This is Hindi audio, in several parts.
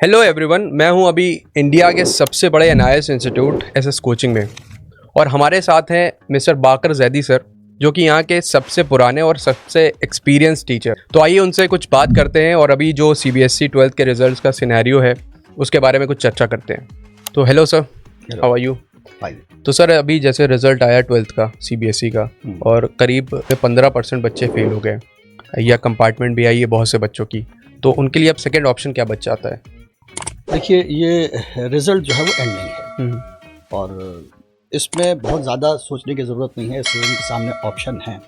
हेलो एवरीवन, मैं हूं अभी इंडिया के सबसे बड़े एनआईएस इंस्टीट्यूट एसएस कोचिंग में और हमारे साथ हैं मिस्टर बाकर जैदी सर, जो कि यहाँ के सबसे पुराने और सबसे एक्सपीरियंस टीचर। तो आइए उनसे कुछ बात करते हैं और अभी जो सीबीएसई 12th के रिजल्ट्स का सिनेरियो है उसके बारे में कुछ चर्चा करते हैं। तो hello sir, how are you? तो सर, अभी जैसे रिजल्ट आया 12th का सीबीएसई का और करीब 15% बच्चे फेल हो गए या कंपार्टमेंट भी आई है बहुत से बच्चों की, तो उनके लिए अब सेकेंड ऑप्शन क्या बच जाता है? देखिए, ये रिज़ल्ट जो है वो एंडिंग है और इसमें बहुत ज़्यादा सोचने की ज़रूरत नहीं है। स्टूडेंट के सामने ऑप्शन हैं।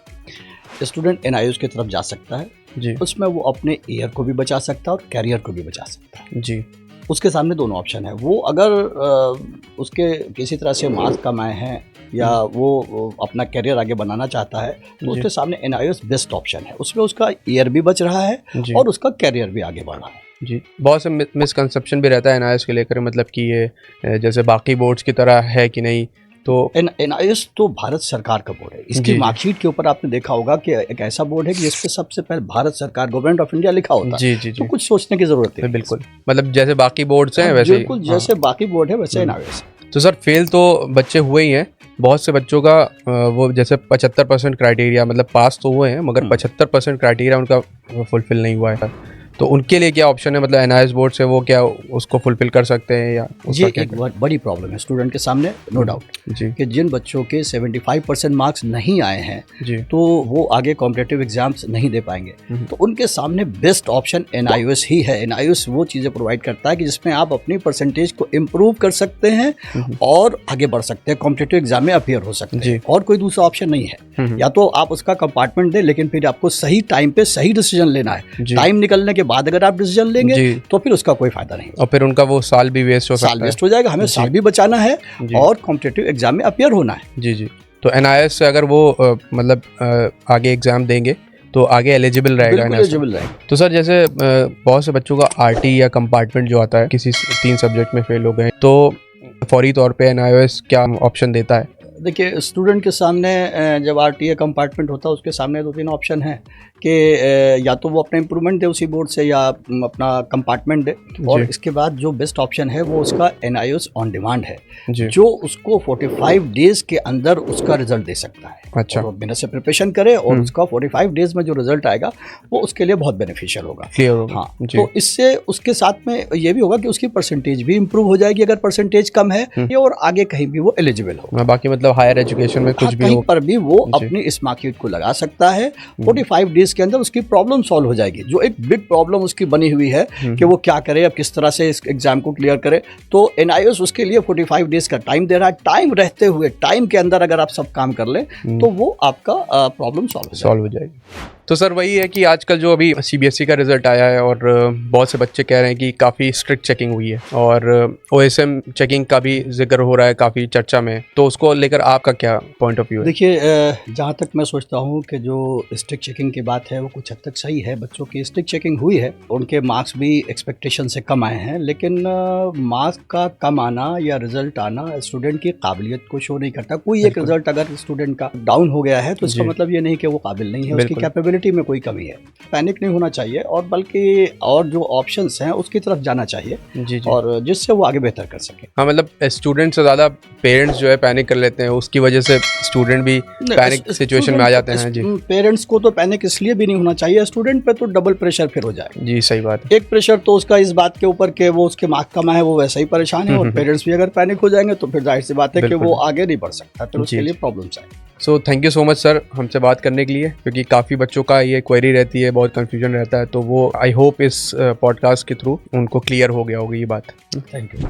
स्टूडेंट एनआईओएस की तरफ जा सकता है जी, उसमें वो अपने ईयर को भी बचा सकता है और कैरियर को भी बचा सकता है जी। उसके सामने दोनों ऑप्शन है। वो अगर उसके किसी तरह से मार्क्स कम आए हैं या वो अपना कैरियर आगे बनाना चाहता है तो उसके सामने एनआईओएस बेस्ट ऑप्शन है। उसमें उसका ईयर भी बच रहा है और उसका कैरियर भी आगे बढ़ रहा है जी। बहुत से मिसकंसेप्शन भी रहता है एनआईएस के लेकर, मतलब कि ये जैसे बाकी बोर्ड्स की तरह है कि नहीं। तो एनआईएस तो भारत सरकार का बोर्ड है। इसकी मार्कशीट के ऊपर आपने देखा होगा कि एक ऐसा बोर्ड है कि जिस पे सबसे पहले भारत सरकार, गवर्नमेंट ऑफ इंडिया लिखा होता है। जी। तो कुछ सोचने की जरूरत है। बिल्कुल, मतलब जैसे बाकी बोर्ड्स हैं वैसे बिल्कुल जैसे बाकी बोर्ड है वैसे एनआईएस। तो सर, फेल तो बच्चे हुए ही हैं। बहुत से बच्चों का वो जैसे 75% क्राइटेरिया, मतलब पास तो हुए हैं मगर 75% क्राइटेरिया उनका फुलफिल नहीं हुआ है। तो उनके लिए क्या ऑप्शन है? मतलब एनआईएस बोर्ड से वो क्या उसको फुलफिल कर सकते हैं या ये एक बड़ी प्रॉब्लम है स्टूडेंट के सामने, नो डाउट जी, कि जिन बच्चों के 75% मार्क्स नहीं आए हैं जी, तो वो आगे कॉम्पिटिटिव एग्जाम्स नहीं दे पाएंगे। तो उनके सामने बेस्ट ऑप्शन एनआईओएस ही है। एनआईओएस वो चीज़ें प्रोवाइड करता है कि जिसमें आप अपनी परसेंटेज को इम्प्रूव कर सकते हैं और आगे बढ़ सकते हैं, कॉम्पिटिटिव एग्जाम में अपीयर हो सकते हैं। और कोई दूसरा ऑप्शन नहीं है। या तो आप उसका कंपार्टमेंट दें, लेकिन फिर आपको सही टाइम पे सही डिसीजन लेना है। टाइम निकलने के बाद अगर आप डिसीजन लेंगे तो फिर उसका कोई फायदा नहीं और फिर उनका वो साल भी वेस्ट हो सकता है। साल वेस्ट हो जाएगा। हमें साल भी बचाना है और कॉम्पिटिटिव एग्जाम में अपीयर होना है। जी। तो एनआईएस से अगर वो मतलब आगे एग्जाम देंगे तो आगे एलिजिबल रहेगा। एलिजिबल रहेगा। तो सर, जैसे बहुत से बच्चों का आरटी या कंपार्टमेंट जो आता है, किसी 3 सब्जेक्ट में फेल हो गए, तो फौरी तौर पे एनआईएस क्या ऑप्शन देता है? देखिए, स्टूडेंट के सामने जब आरटीए कंपार्टमेंट होता है उसके सामने 2-3 ऑप्शन हैं कि या तो वो अपना इम्प्रूवमेंट दे उसी बोर्ड से या अपना कंपार्टमेंट दे, और इसके बाद जो बेस्ट ऑप्शन है वो उसका एनआईओएस ऑन डिमांड है जो उसको 45 डेज के अंदर उसका रिजल्ट दे सकता है। अच्छा, और बिना से प्रिपरेशन करे और उसका 45 डेज में जो रिजल्ट आएगा वो उसके लिए बहुत बेनिफिशियल होगा। हाँ, तो इससे उसके साथ में ये भी होगा कि उसकी परसेंटेज भी इम्प्रूव हो जाएगी अगर परसेंटेज कम है, और आगे कहीं भी वो एलिजिबल हो। बाकी मतलब हायर एजुकेशन में कुछ भी कहीं पर भी वो अपनी इस मार्कशीट को लगा सकता है। 45 डेज के अंदर उसकी प्रॉब्लम सॉल्व हो जाएगी। जो एक बिग प्रॉब्लम उसकी बनी हुई है कि वो क्या करे, अब किस तरह से इस एग्जाम को क्लियर करे, तो एनआईओएस उसके लिए 45 डेज का टाइम दे रहा है। टाइम रहते हुए, टाइम के अंदर अगर आप सब काम कर लें तो वो आपका प्रॉब्लम सॉल्व हो जाएगी। तो सर, वही है कि आजकल जो अभी सीबीएसई का रिजल्ट आया है और बहुत से बच्चे कह रहे हैं कि काफ़ी स्ट्रिक्ट चेकिंग हुई है और ओएसएम चेकिंग का भी जिक्र हो रहा है काफ़ी चर्चा में, तो उसको लेकर आपका क्या पॉइंट ऑफ व्यू है? देखिए, जहाँ तक मैं सोचता हूँ कि जो स्ट्रिक्ट चेकिंग की बात है वो कुछ हद तक सही है। बच्चों की स्ट्रिक्ट चेकिंग हुई है, उनके मार्क्स भी एक्सपेक्टेशन से कम आए हैं, लेकिन मार्क्स का कम आना या रिजल्ट आना स्टूडेंट की काबिलियत को शो नहीं करता। कोई एक रिजल्ट अगर स्टूडेंट का डाउन हो गया है तो इसका मतलब ये नहीं कि वो काबिल नहीं है, उसकी कैपेबिलिटी में कोई कमी है। पैनिक नहीं होना चाहिए और बल्कि और जो ऑप्शंस हैं उसकी तरफ जाना चाहिए जी। और जिससे वो आगे बेहतर कर सके। हाँ, मतलब स्टूडेंट से ज़्यादा पेरेंट्स जो है पैनिक कर लेते हैं, उसकी वजह से स्टूडेंट भी पैनिक सिचुएशन में आ जाते हैं जी। पेरेंट्स को तो पैनिक इसलिए भी नहीं होना चाहिए, स्टूडेंट पे तो डबल प्रेशर फिर हो जाए जी। सही बात है। एक प्रेशर तो उसका इस बात के ऊपर कि वो उसके मार्क्स कम आए वो वैसे ही परेशान है, और पेरेंट्स भी अगर पैनिक हो जाएंगे तो फिर जाहिर सी बात है कि वो आगे नहीं बढ़ सकता, फिर उसके लिए प्रॉब्लम्स आए। So thank you so much sir हमसे बात करने के लिए, क्योंकि काफ़ी बच्चों का ये क्वेरी रहती है, बहुत कंफ्यूजन रहता है, तो वो आई होप इस पॉडकास्ट के थ्रू उनको क्लियर हो गया होगी ये बात। Thank you.